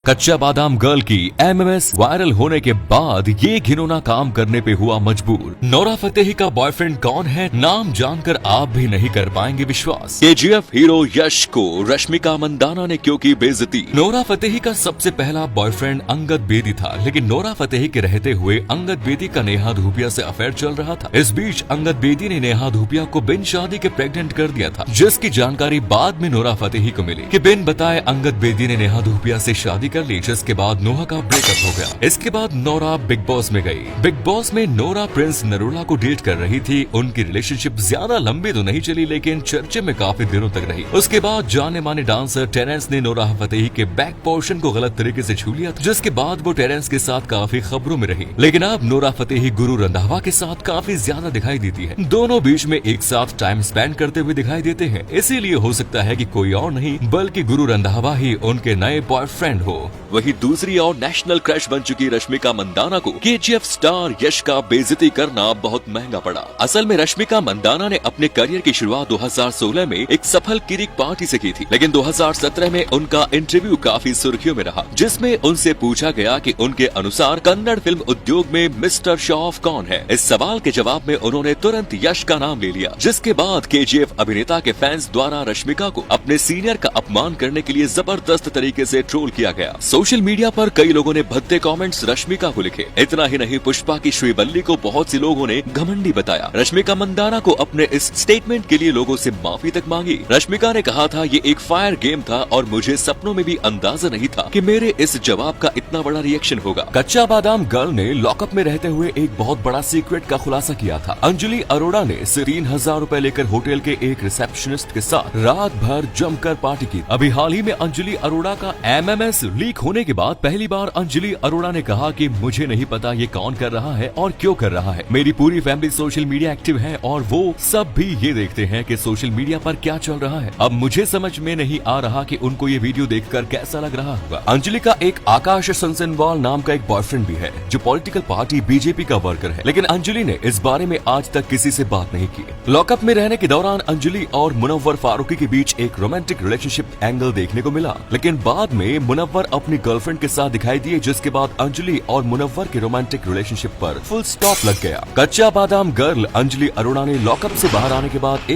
कच्चा बादाम गर्ल की एमएमएस वायरल होने के बाद ये घिनौना काम करने पे हुआ मजबूर। नोरा फतेही का बॉयफ्रेंड कौन है, नाम जानकर आप भी नहीं कर पाएंगे विश्वास। केजीएफ हीरो यश को रश्मिका मंदाना ने क्यों की बेइज्जती। नोरा फतेही का सबसे पहला बॉयफ्रेंड अंगद बेदी था, लेकिन नोरा फतेही के रहते हुए अंगद बेदी का नेहा धूपिया से अफेयर चल रहा था। इस बीच अंगद बेदी ने नेहा धूपिया को बिन शादी के प्रेग्नेंट कर दिया था, जिसकी जानकारी बाद में नोरा फतेही को मिली कि बिन बताए अंगद बेदी ने नेहा धूपिया से शादी कर ली, जिसके बाद नोहा का ब्रेकअप हो गया। इसके बाद नोरा बिग बॉस में गई। बिग बॉस में नोरा प्रिंस नरूला को डेट कर रही थी। उनकी रिलेशनशिप ज्यादा लंबी तो नहीं चली, लेकिन चर्चे में काफी दिनों तक रही। उसके बाद जाने माने डांसर टेरेंस ने नोरा फतेही के बैक पोर्शन को गलत तरीके से छू लिया था, जिसके बाद वो टेरेंस के साथ काफी खबरों में रही। लेकिन अब नोरा फतेही गुरु रंधावा के साथ काफी ज्यादा दिखाई देती है। दोनों बीच में एक साथ टाइम स्पेंड करते हुए दिखाई देते हैं। इसीलिए हो सकता है कि कोई और नहीं बल्कि गुरु रंधावा ही उनके नए बॉयफ्रेंड हो। वहीं दूसरी ओर नेशनल क्रश बन चुकी रश्मिका मंदाना को केजीएफ स्टार यश का बेइज्जती करना बहुत महंगा पड़ा। असल में रश्मिका मंदाना ने अपने करियर की शुरुआत 2016 में एक सफल किरिक पार्टी से की थी, लेकिन 2017 में उनका इंटरव्यू काफी सुर्खियों में रहा, जिसमें उनसे पूछा गया कि उनके अनुसार कन्नड़ फिल्म उद्योग में मिस्टर शो ऑफ कौन है। इस सवाल के जवाब में उन्होंने तुरंत यश का नाम ले लिया, जिसके बाद केजीएफ अभिनेता के फैंस द्वारा रश्मिका को अपने सीनियर का अपमान करने के लिए जबरदस्त तरीके से ट्रोल किया गया। सोशल मीडिया पर कई लोगों ने भद्दे कमेंट्स रश्मिका को लिखे। इतना ही नहीं, पुष्पा की श्रीवल्ली को बहुत सी लोगों ने घमंडी बताया। रश्मिका मंदाना को अपने इस स्टेटमेंट के लिए लोगों से माफी तक मांगी। रश्मिका ने कहा था, ये एक फायर गेम था और मुझे सपनों में भी अंदाजा नहीं था कि मेरे इस जवाब का इतना बड़ा रिएक्शन होगा। कच्चा बादाम गर्ल ने लॉकअप में रहते हुए एक बहुत बड़ा सीक्रेट का खुलासा किया था। अंजलि अरोड़ा ने 3,000 रुपए लेकर होटल के एक रिसेप्शनिस्ट के साथ रात भर जमकर पार्टी की। अभी हाल ही में अंजलि अरोड़ा का एमएमएस लीक होने के बाद पहली बार अंजलि अरोड़ा ने कहा कि मुझे नहीं पता ये कौन कर रहा है और क्यों कर रहा है। मेरी पूरी फैमिली सोशल मीडिया एक्टिव है और वो सब भी ये देखते हैं कि सोशल मीडिया पर क्या चल रहा है। अब मुझे समझ में नहीं आ रहा कि उनको ये वीडियो देखकर कैसा लग रहा होगा। अंजलि का एक आकाश सनसनवाल नाम का एक बॉयफ्रेंड भी है, जो पॉलिटिकल पार्टी बीजेपी का वर्कर है, लेकिन अंजलि ने इस बारे में आज तक किसी से बात नहीं की। लॉकअप में रहने के दौरान अंजलि और मुनव्वर फारूकी के बीच एक रोमांटिक रिलेशनशिप एंगल देखने को मिला, लेकिन बाद में मुनव्वर अपनी गर्लफ्रेंड के साथ दिखाई दिए, जिसके बाद अंजलि और मुनव्वर के रोमांटिक रिलेशनशिप पर फुल स्टॉप लग गया। कच्चा बादाम गर्ल अंजलि अरोड़ा ने लॉकअप से बाहर आने के बाद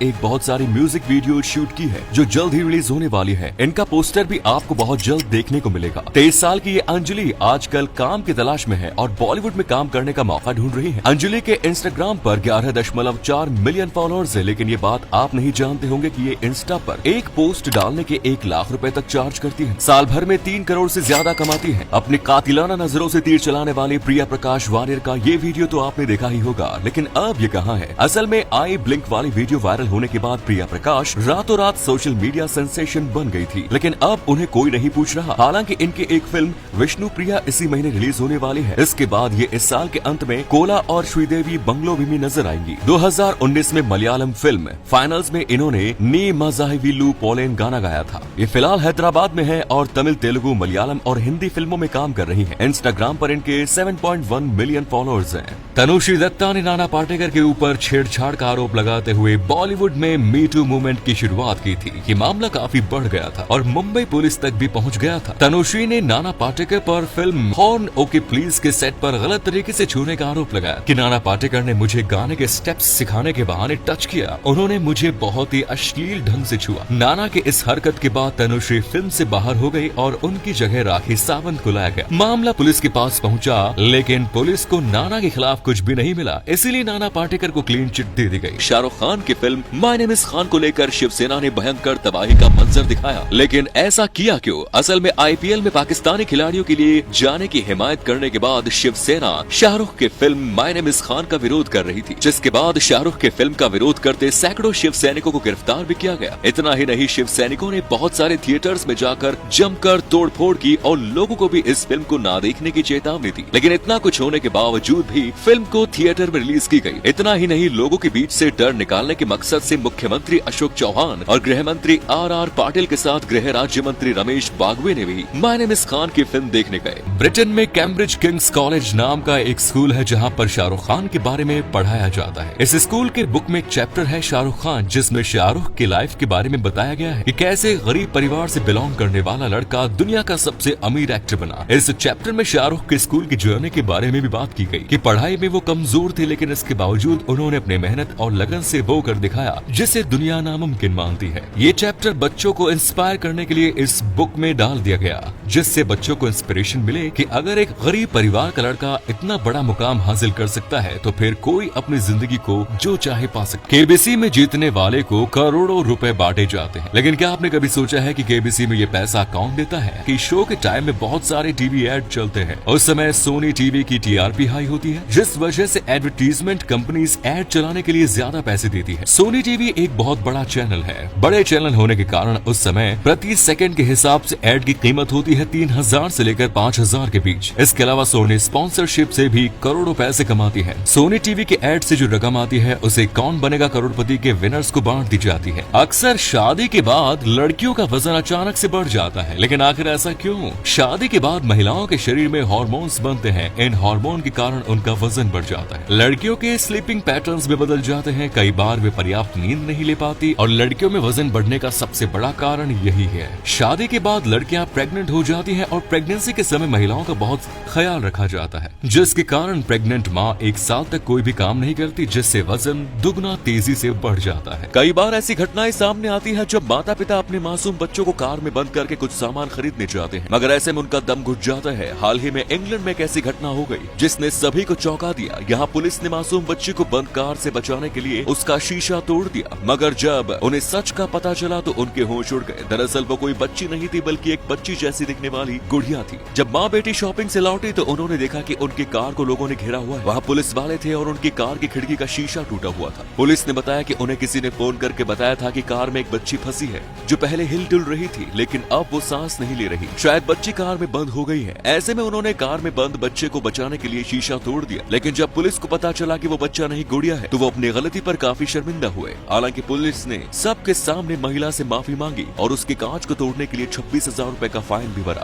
एक बहुत सारी म्यूजिक वीडियो शूट की है, जो जल्द ही रिलीज होने वाली है। इनका पोस्टर भी आपको बहुत जल्द देखने को मिलेगा। 23 साल की ये अंजलि आजकल काम की तलाश में है और बॉलीवुड में काम करने का मौका ढूंढ रही है। अंजलि के इंस्टाग्राम पर 11.4 मिलियन फॉलोअर्स है, लेकिन ये बात आप नहीं जानते होंगे कि ये इंस्टा पर एक पोस्ट डालने के 1 लाख रुपए तक चार्ज करती है। साल भर में 3 करोड़ से ज्यादा कमाती है। अपने कातिलाना नजरों से तीर चलाने वाली प्रिया प्रकाश वारियर का ये वीडियो तो आपने देखा ही होगा, लेकिन अब ये कहाँ है। असल में आई ब्लिंक वाली वीडियो वायरल होने के बाद प्रिया प्रकाश रातों रात सोशल मीडिया सेंसेशन बन गई थी, लेकिन अब उन्हें कोई नहीं पूछ रहा। हालांकि इनकी एक फिल्म विष्णु प्रिया इसी महीने रिलीज होने वाली है। इसके बाद ये इस साल के अंत में कोला और श्रीदेवी बंगलो भी नजर आएंगी। 2019 में मलयालम फिल्म फाइनल्स में इन्होंने नी मज़ाहिविलू पोलेन गाना गाया था। ये फिलहाल हैदराबाद में है और तमिल, तेलुगु, मलयालम और हिंदी फिल्मों में काम कर रही हैं। इंस्टाग्राम पर इनके 7.1 मिलियन फॉलोअर्स हैं। तनुश्री दत्ता ने नाना पाटेकर के ऊपर छेड़छाड़ का आरोप लगाते हुए बॉलीवुड में मी टू मूवमेंट की शुरुआत की थी। ये मामला काफी बढ़ गया था और मुंबई पुलिस तक भी पहुंच गया था। तनुश्री ने नाना पाटेकर पर फिल्म हॉर्न ओके प्लीज के सेट पर गलत तरीके से छूने का आरोप लगाया कि नाना पाटेकर ने मुझे गाने के स्टेप्स सिखाने के बहाने टच किया। उन्होंने मुझे बहुत ही अश्लील ढंग से छुआ। नाना के इस हरकत के बाद तनुश्री फिल्म से बाहर हो गई और उनकी जगह राखी सावंत को लाया गया। मामला पुलिस के पास पहुंचा, लेकिन पुलिस को नाना के खिलाफ कुछ भी नहीं मिला, इसीलिए नाना पाटेकर को क्लीन चिट दे दी गई। शाहरुख खान की film my name is Khan को लेकर शिवसेना ने भयंकर तबाही का मंजर दिखाया, लेकिन ऐसा किया क्यों? असल में आईपीएल में पाकिस्तानी खिलाड़ियों के लिए जाने की हिमायत करने के बाद शिवसेना शाहरुख के film my name is Khan का विरोध कर रही थी, जिसके बाद शाहरुख के फिल्म का विरोध करते सैकड़ों शिव सैनिकों को गिरफ्तार भी किया गया। इतना ही नहीं, शिव सैनिकों ने बहुत सारे थिएटर्स में जाकर जमकर तोड़फोड़ की और लोगों को भी इस फिल्म को ना देखने की चेतावनी दी। लेकिन इतना कुछ होने के बावजूद भी फिल्म को थिएटर में रिलीज की गई। इतना ही नहीं, लोगों के बीच से डर निकालने के मकसद से मुख्यमंत्री अशोक चौहान और गृह मंत्री आर पाटिल के साथ गृह राज्य मंत्री रमेश बागवे ने भी माय नेम इज खान की फिल्म देखने गए। ब्रिटेन में कैम्ब्रिज किंग्स कॉलेज नाम का एक स्कूल है, जहाँ पर शाहरुख खान के बारे में पढ़ाया जाता है। इस स्कूल के बुक में एक चैप्टर है शाहरुख खान, जिसमें शाहरुख की लाइफ के बारे में बताया गया है कि कैसे गरीब परिवार से बिलोंग करने वाला लड़का दुनिया दुनिया का सबसे अमीर एक्टर बना। इस चैप्टर में शाहरुख के स्कूल की जर्नी के बारे में भी बात की गई कि पढ़ाई में वो कमजोर थे, लेकिन इसके बावजूद उन्होंने अपने मेहनत और लगन से वो कर दिखाया जिसे दुनिया नामुमकिन मानती है। ये चैप्टर बच्चों को इंस्पायर करने के लिए इस बुक में डाल दिया गया, जिससे बच्चों को इंस्पिरेशन मिले कि अगर एक गरीब परिवार का लड़का इतना बड़ा मुकाम हासिल कर सकता है तो फिर कोई अपनी जिंदगी को जो चाहे पा सकता है। केबीसी में जीतने वाले को करोड़ों रुपए बांटे जाते हैं, लेकिन क्या आपने कभी सोचा है कि केबीसी में ये पैसा कौन देता है? कि शो के टाइम में बहुत सारे टीवी एड चलते हैं। उस समय सोनी टीवी की टीआरपी हाई होती है, जिस वजह से एडवर्टीजमेंट कंपनीज एड चलाने के लिए ज्यादा पैसे देती है। सोनी टीवी एक बहुत बड़ा चैनल है। बड़े चैनल होने के कारण उस समय प्रति सेकंड के हिसाब से एड की कीमत होती है 3000 से लेकर 5000 के बीच। इसके अलावा सोनी स्पॉन्सरशिप से भी करोड़ों पैसे कमाती है। सोनी टीवी के एड से जो रकम आती है उसे कौन बनेगा करोड़पति के विनर्स को बांट दी जाती है। अक्सर शादी के बाद लड़कियों का वजन अचानक से बढ़ जाता है, लेकिन आखिर ऐसा क्यों? शादी के बाद महिलाओं के शरीर में हार्मोन्स बनते हैं। इन हार्मोन के कारण उनका वजन बढ़ जाता है। लड़कियों के स्लीपिंग पैटर्न्स भी बदल जाते हैं। कई बार वे पर्याप्त नींद नहीं ले पाती और लड़कियों में वजन बढ़ने का सबसे बड़ा कारण यही है। शादी के बाद लड़कियां प्रेग्नेंट हो जाती हैं और प्रेगनेंसी के समय महिलाओं का बहुत ख्याल रखा जाता है, जिसके कारण प्रेग्नेंट माँ 1 साल तक कोई भी काम नहीं करती, जिससे वजन दुगना तेजी से बढ़ जाता है। कई बार ऐसी घटनाएं सामने आती है जब माता पिता अपने मासूम बच्चों को कार में बंद करके कुछ सामान खरीदने जाते हैं, मगर ऐसे में उनका दम घुट जाता है। हाल ही में इंग्लैंड में एक ऐसी घटना हो गई जिसने सभी को चौंका दिया। यहाँ पुलिस ने मासूम बच्चे को बंद कार से बचाने के लिए उसका शीशा तोड़ दिया, मगर जब उन्हें सच का पता चला तो उनके होश उड़ गए। दरअसल वो कोई बच्ची नहीं थी, बल्कि एक बच्ची जैसी दिखने वाली गुड़िया थी। जब माँ बेटी शॉपिंग से लौटी तो उन्होंने देखा कि उनकी कार को लोगों ने घेरा हुआ है। वहाँ पुलिस वाले थे और उनकी कार की खिड़की का शीशा टूटा हुआ था। पुलिस ने बताया कि उन्हें किसी ने फोन करके बताया था कि कार में एक बच्ची फंसी है, जो पहले हिल डुल रही थी, लेकिन अब वो सांस नहीं ले रही। शायद बच्ची कार में बंद हो गई है। ऐसे में उन्होंने कार में बंद बच्चे को बचाने के लिए शीशा तोड़ दिया, लेकिन जब पुलिस को पता चला कि वो बच्चा नहीं गुड़िया है, तो वो अपनी गलती पर काफी शर्मिंदा हुए। हालांकि पुलिस ने सबके सामने महिला से माफी मांगी और उसके कांच को तोड़ने के लिए 26,000 रुपए का फाइन भी भरा।